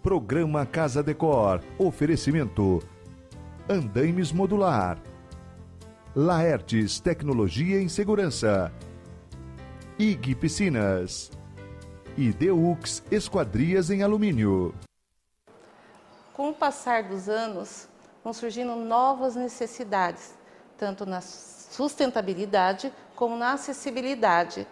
Programa Casa Decor. Oferecimento Andaimes Modular, Laertes Tecnologia em Segurança, IG Piscinas e Deux Esquadrias em Alumínio. Com o passar dos anos, vão surgindo novas necessidades, tanto na sustentabilidade como na acessibilidade.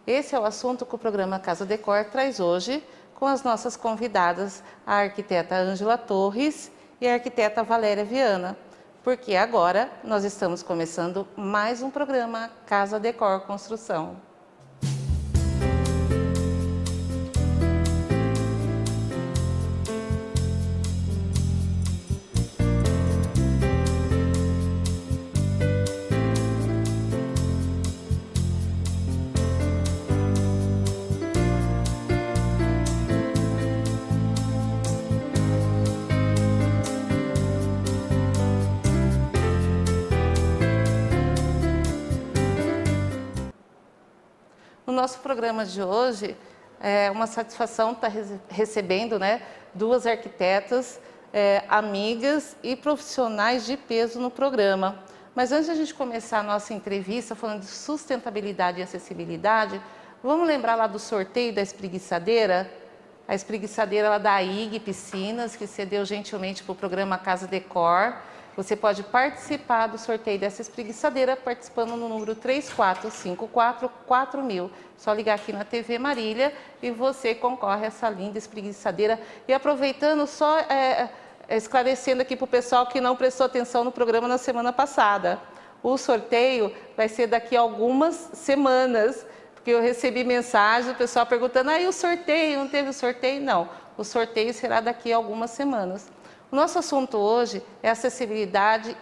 Esse é o assunto que o programa Casa Decor traz hoje, com as nossas convidadas, a arquiteta Ângela Torres e a arquiteta Valéria Viana, porque agora nós estamos começando mais um programa Casa Decor Construção. No nosso programa de hoje, é uma satisfação estar recebendo, duas arquitetas, amigas e profissionais de peso no programa. Mas antes de a gente começar a nossa entrevista falando de sustentabilidade e acessibilidade, vamos lembrar lá do sorteio da espreguiçadeira? A espreguiçadeira lá da IG Piscinas, que cedeu gentilmente para o programa Casa Decor. Você pode participar do sorteio dessa espreguiçadeira participando no número 34544000. Só ligar aqui na TV Marília e você concorre a essa linda espreguiçadeira. E aproveitando, só esclarecendo aqui para o pessoal que não prestou atenção no programa na semana passada. O sorteio vai ser daqui a algumas semanas, porque eu recebi mensagem do pessoal perguntando, e o sorteio? Não teve o sorteio? Não, o sorteio será daqui a algumas semanas. O nosso assunto hoje é acessibilidade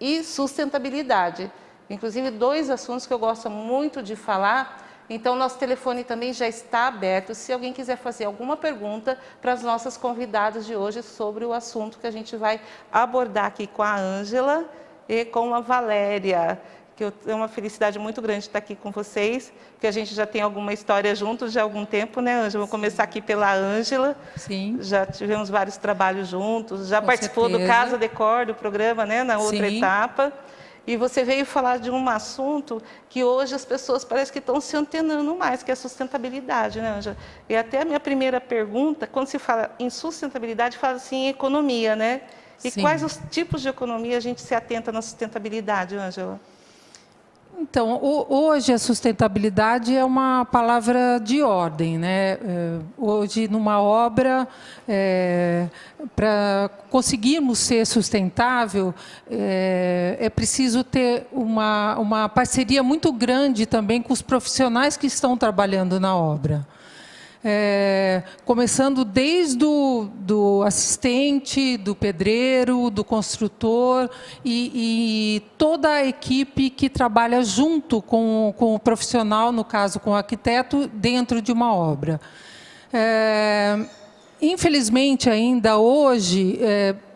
e sustentabilidade. Inclusive, dois assuntos que eu gosto muito de falar. Então, nosso telefone também já está aberto. Se alguém quiser fazer alguma pergunta para as nossas convidadas de hoje sobre o assunto que a gente vai abordar aqui com a Ângela e com a Valéria. Que eu tenho uma felicidade muito grande de estar aqui com vocês, que a gente já tem alguma história juntos já há algum tempo, né, Ângela? Vou começar aqui pela Ângela. Sim. Já tivemos vários trabalhos juntos, já com participou certeza. do Casa Decor, do programa, na outra etapa. E você veio falar de um assunto que hoje as pessoas parecem que estão se antenando mais, que é a sustentabilidade, né, Ângela? E até a minha primeira pergunta, quando se fala em sustentabilidade, fala assim em economia, né? E Sim. quais os tipos de economia a gente se atenta na sustentabilidade, Ângela? Então, hoje a sustentabilidade é uma palavra de ordem, né? Hoje, numa obra, para conseguirmos ser sustentável, é preciso ter uma parceria muito grande também com os profissionais que estão trabalhando na obra. Começando desde do assistente, do pedreiro, do construtor e toda a equipe que trabalha junto com o profissional, no caso com o arquiteto, dentro de uma obra. Infelizmente, ainda hoje,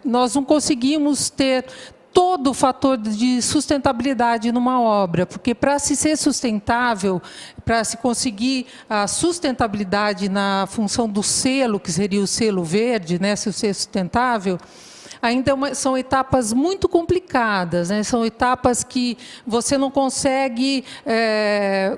nós não conseguimos ter todo o fator de sustentabilidade numa obra, porque para se ser sustentável, para se conseguir a sustentabilidade na função do selo, que seria o selo verde, se ser sustentável, ainda são etapas muito complicadas, são etapas que você não consegue,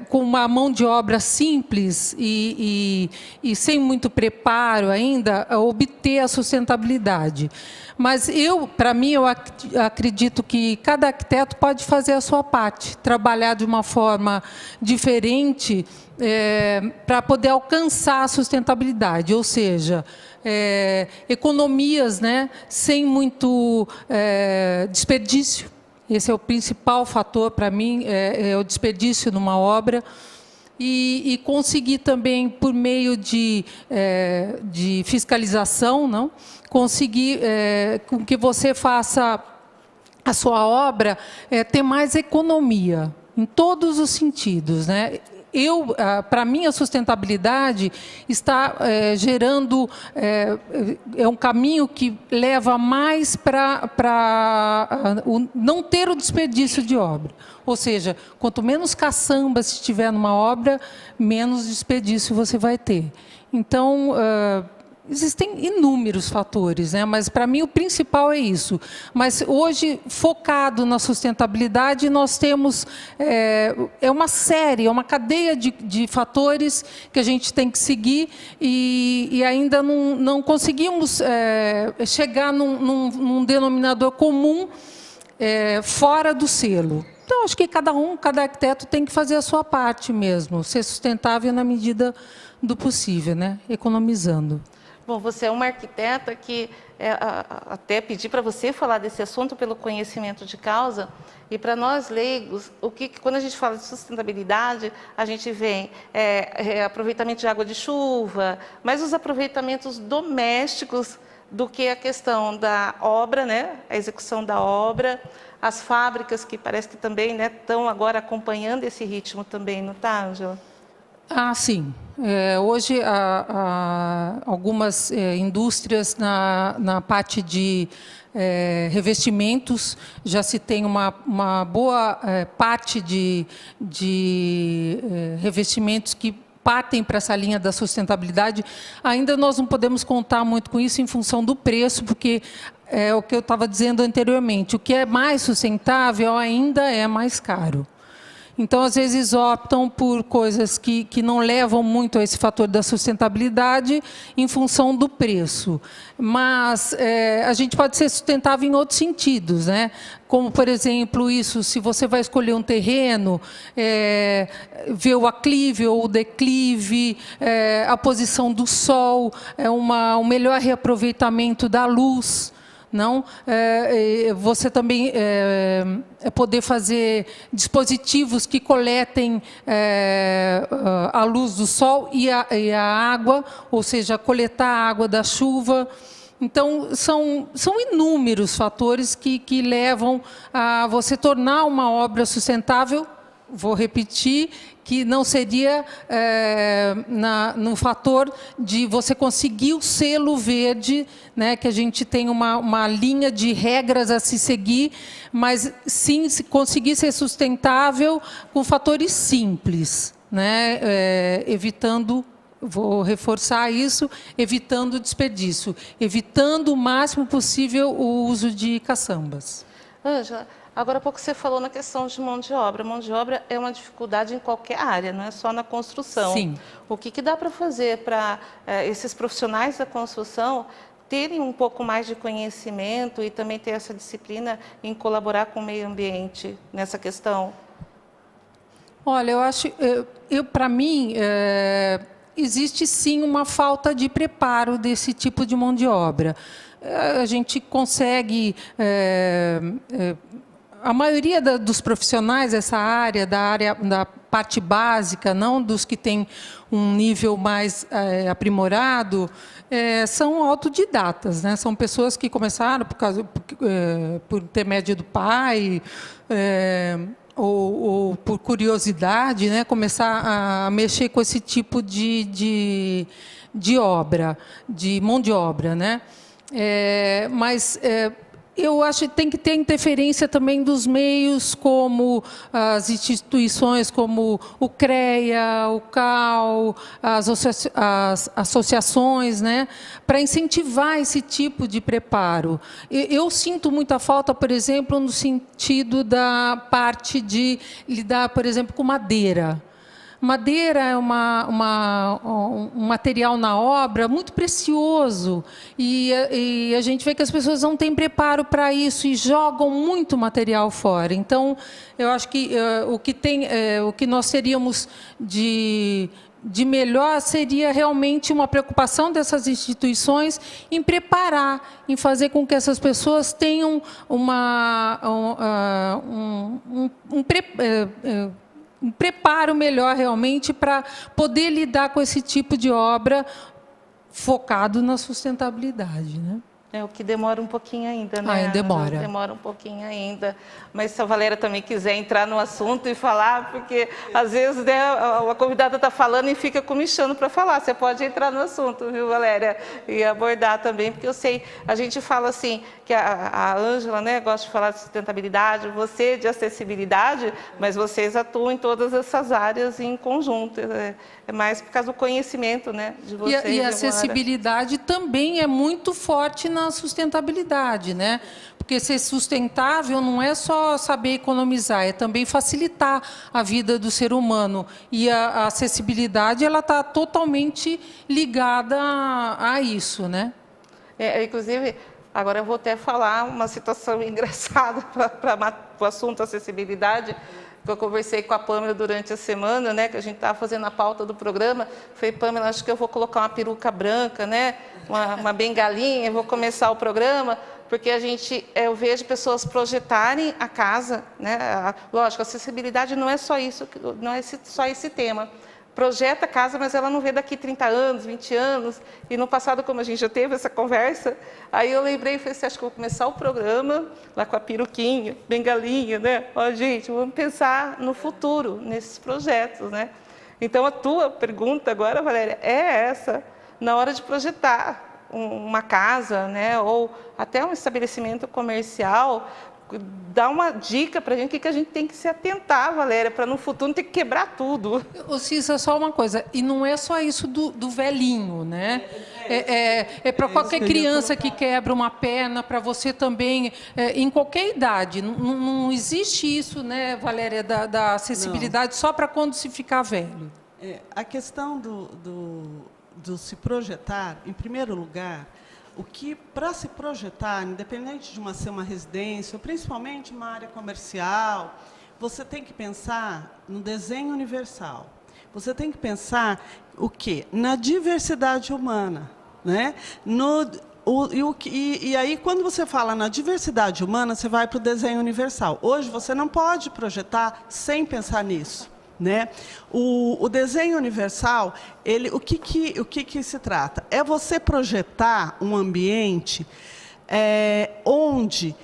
com uma mão de obra simples e sem muito preparo ainda, obter a sustentabilidade. Mas para mim, eu acredito que cada arquiteto pode fazer a sua parte, trabalhar de uma forma diferente para poder alcançar a sustentabilidade, ou seja, economias, sem muito desperdício. Esse é o principal fator para mim, é o desperdício numa obra. E conseguir também, por meio de fiscalização, não? Conseguir com que você faça a sua obra ter mais economia, em todos os sentidos, para mim, a sustentabilidade está gerando um caminho que leva mais para não ter o desperdício de obra. Ou seja, quanto menos caçamba se tiver numa obra, menos desperdício você vai ter. Então, existem inúmeros fatores, né? Mas para mim o principal é isso. Mas hoje, focado na sustentabilidade, nós temos uma série, uma cadeia de fatores que a gente tem que seguir e ainda não conseguimos chegar num denominador comum fora do selo. Então, acho que cada arquiteto tem que fazer a sua parte mesmo, ser sustentável na medida do possível, né? Economizando. Bom, você é uma arquiteta que até pedi para você falar desse assunto pelo conhecimento de causa, e para nós leigos, quando a gente fala de sustentabilidade, a gente vê aproveitamento de água de chuva, mas os aproveitamentos domésticos do que a questão da obra, né? A execução da obra, as fábricas que parece que também estão agora acompanhando esse ritmo também, não está, Ângela? Ah, sim. Hoje, algumas indústrias na parte de revestimentos já se tem uma boa parte de revestimentos que partem para essa linha da sustentabilidade. Ainda nós não podemos contar muito com isso em função do preço, porque é o que eu estava dizendo anteriormente, o que é mais sustentável ainda é mais caro. Então, às vezes, optam por coisas que não levam muito a esse fator da sustentabilidade em função do preço. Mas a gente pode ser sustentável em outros sentidos, né? Como, por exemplo, se você vai escolher um terreno, ver o aclive ou o declive, a posição do sol, um melhor reaproveitamento da luz. Não, você também poder fazer dispositivos que coletem a luz do sol e a água, ou seja, coletar a água da chuva. Então, são inúmeros fatores que levam a você tornar uma obra sustentável. Vou repetir, que não seria no fator de você conseguir o selo verde, né, que a gente tem uma linha de regras a se seguir, mas sim se conseguir ser sustentável com fatores simples, né, evitando, vou reforçar isso, evitando desperdício, evitando o máximo possível o uso de caçambas. Ângela, agora há pouco você falou na questão de mão de obra. Mão de obra é uma dificuldade em qualquer área, não é só na construção. Sim. O que dá para fazer para esses profissionais da construção terem um pouco mais de conhecimento e também ter essa disciplina em colaborar com o meio ambiente nessa questão? Olha, eu acho, para mim, existe sim uma falta de preparo desse tipo de mão de obra. A gente consegue... a maioria dos profissionais dessa área, da parte básica, não dos que têm um nível mais aprimorado, são autodidatas, né? São pessoas que começaram por intermédio do pai, ou por curiosidade, né? Começar a mexer com esse tipo de obra, de mão de obra, né? Mas eu acho que tem que ter interferência também dos meios, como as instituições como o CREA, o CAL, as associações, né, para incentivar esse tipo de preparo. Eu sinto muita falta, por exemplo, no sentido da parte de lidar, por exemplo, com madeira. Madeira é um material na obra muito precioso e a gente vê que as pessoas não têm preparo para isso e jogam muito material fora. Então, eu acho que o que nós teríamos de melhor seria realmente uma preocupação dessas instituições em preparar, em fazer com que essas pessoas tenham um preparo melhor realmente para poder lidar com esse tipo de obra focado na sustentabilidade, né? É o que demora um pouquinho ainda, né? Demora. Demora um pouquinho ainda. Mas se a Valéria também quiser entrar no assunto e falar, porque às vezes, né, a convidada está falando e fica comichando para falar. Você pode entrar no assunto, viu, Valéria? E abordar também, porque eu sei, a gente fala assim, que a Ângela, né, gosta de falar de sustentabilidade, você de acessibilidade, mas vocês atuam em todas essas áreas em conjunto. É mais por causa do conhecimento, né, de vocês. E a acessibilidade também é muito forte na sustentabilidade, né? Porque ser sustentável não é só saber economizar, é também facilitar a vida do ser humano. E a acessibilidade, ela está totalmente ligada a isso, né? Inclusive, agora eu vou até falar uma situação engraçada para o assunto acessibilidade, que eu conversei com a Pâmela durante a semana, né, que a gente estava fazendo a pauta do programa. Falei, Pâmela, acho que eu vou colocar uma peruca branca, né, uma bengalinha, vou começar o programa, porque eu vejo pessoas projetarem a casa, né, lógico, a acessibilidade não é só isso, não é só esse tema. Projeta a casa, mas ela não vê daqui 30 anos, 20 anos. E no passado, como a gente já teve essa conversa, aí eu lembrei e falei assim, acho que eu vou começar o programa lá com a peruquinha, bengalinha, né? Ó, gente, vamos pensar no futuro, nesses projetos, né? Então, a tua pergunta agora, Valéria, é essa. Na hora de projetar uma casa, né? Ou até um estabelecimento comercial, dá uma dica para a gente, o que a gente tem que se atentar, Valéria, para no futuro não ter que quebrar tudo. Ô, Cissa, só uma coisa, e não é só isso do velhinho, né? É para qualquer criança que quebra uma perna, para você também, em qualquer idade. Não existe isso, né, Valéria, da acessibilidade não. Só para quando se ficar velho. A questão do se projetar, em primeiro lugar, o que, para se projetar, independente de ser uma residência, ou principalmente uma área comercial, você tem que pensar no desenho universal. Você tem que pensar o quê? Na diversidade humana, né? E aí, quando você fala na diversidade humana, você vai para o desenho universal. Hoje, você não pode projetar sem pensar nisso. Né? O desenho universal, o que se trata? É você projetar um ambiente onde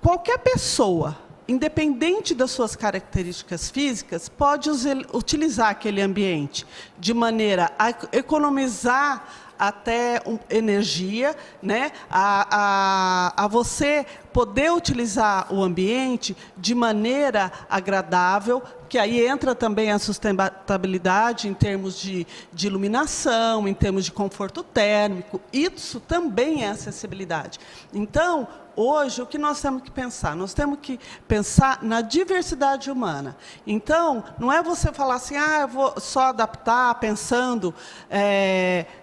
qualquer pessoa, independente das suas características físicas, pode utilizar aquele ambiente de maneira a economizar até energia, né? a você poder utilizar o ambiente de maneira agradável, que aí entra também a sustentabilidade em termos de iluminação, em termos de conforto térmico. Isso também é acessibilidade. Então, hoje, o que nós temos que pensar? Nós temos que pensar na diversidade humana. Então, não é você falar assim, eu vou só adaptar pensando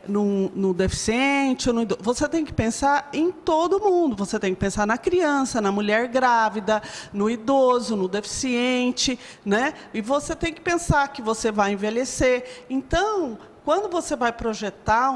no deficiente. Ou no idoso. Você tem que pensar em todo mundo. Você tem que pensar na criança, na mulher grávida, no idoso, no deficiente, né? E você tem que pensar que você vai envelhecer. Então, quando você vai projetar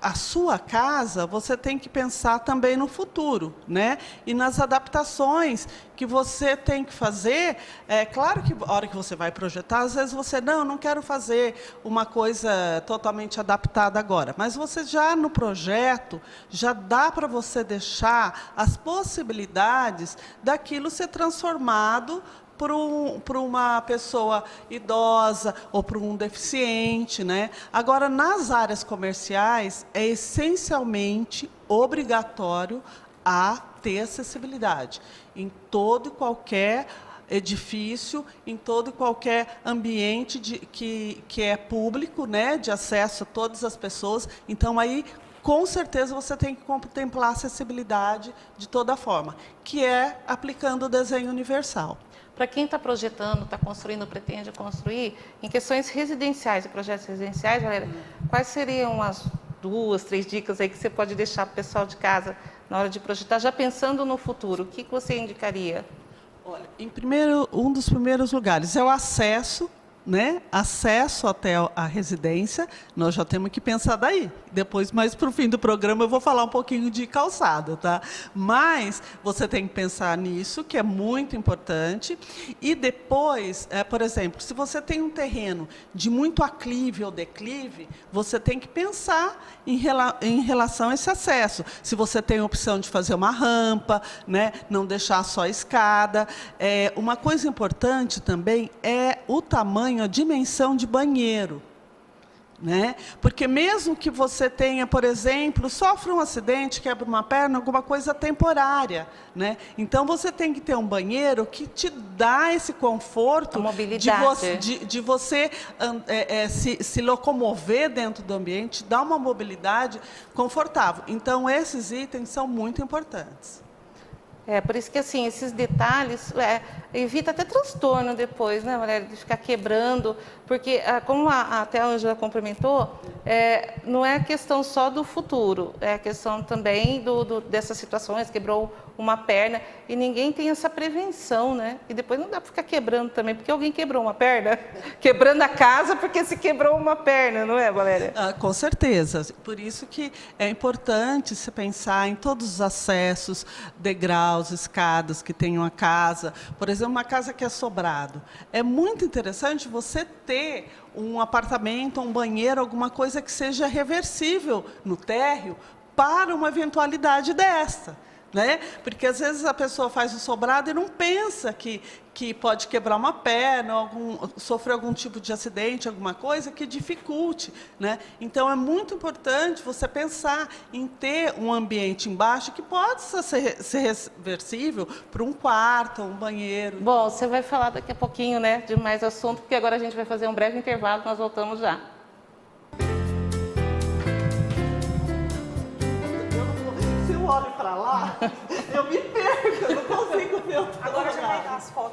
a sua casa, você tem que pensar também no futuro, né? E nas adaptações que você tem que fazer. É claro que, a hora que você vai projetar, às vezes você, não quero fazer uma coisa totalmente adaptada agora. Mas você já, no projeto, já dá para você deixar as possibilidades daquilo ser transformado para uma pessoa idosa ou para um deficiente, né? Agora, nas áreas comerciais, é essencialmente obrigatório a ter acessibilidade em todo e qualquer edifício, em todo e qualquer ambiente que é público, né? De acesso a todas as pessoas. Então, aí, com certeza, você tem que contemplar a acessibilidade de toda forma, que é aplicando o desenho universal. Para quem está projetando, está construindo, pretende construir, em questões residenciais e projetos residenciais, Valéria, quais seriam as 2, 3 dicas aí que você pode deixar para o pessoal de casa na hora de projetar, já pensando no futuro? O que você indicaria? Olha, um dos primeiros lugares é o acesso, né, acesso até a residência, nós já temos que pensar daí. Depois, mais para o fim do programa, eu vou falar um pouquinho de calçada, tá? Mas você tem que pensar nisso, que é muito importante. E depois, por exemplo, se você tem um terreno de muito aclive ou declive, você tem que pensar em relação a esse acesso. Se você tem a opção de fazer uma rampa, né, não deixar só a escada. Uma coisa importante também é o tamanho, a dimensão de banheiro, né? Porque mesmo que você tenha, por exemplo, sofre um acidente, quebra uma perna, alguma coisa temporária, né? Então você tem que ter um banheiro que te dá esse conforto de você se locomover dentro do ambiente, dá uma mobilidade confortável. Então esses itens são muito importantes. Por isso que, assim, esses detalhes evita até transtorno depois, né, Valéria, de ficar quebrando, porque, como até a Ângela complementou, não é questão só do futuro, é questão também dessas situações, quebrou uma perna, e ninguém tem essa prevenção, né? E depois não dá para ficar quebrando também, porque alguém quebrou uma perna, quebrando a casa porque se quebrou uma perna, não é, Valéria? Com certeza. Por isso que é importante se pensar em todos os acessos, degraus, escadas que tenham a casa. Por exemplo, uma casa que é sobrado. É muito interessante você ter um apartamento, um banheiro, alguma coisa que seja reversível no térreo para uma eventualidade desta. Né? Porque, às vezes, a pessoa faz o sobrado e não pensa que pode quebrar uma perna, sofrer algum tipo de acidente, alguma coisa que dificulte. Né? Então, é muito importante você pensar em ter um ambiente embaixo que possa ser reversível para um quarto, um banheiro. Bom, você vai falar daqui a pouquinho, né, de mais assunto, porque agora a gente vai fazer um breve intervalo, nós voltamos já. Se eu olho para lá, eu me perco, eu não consigo ver o Agora já vai dar as fotos.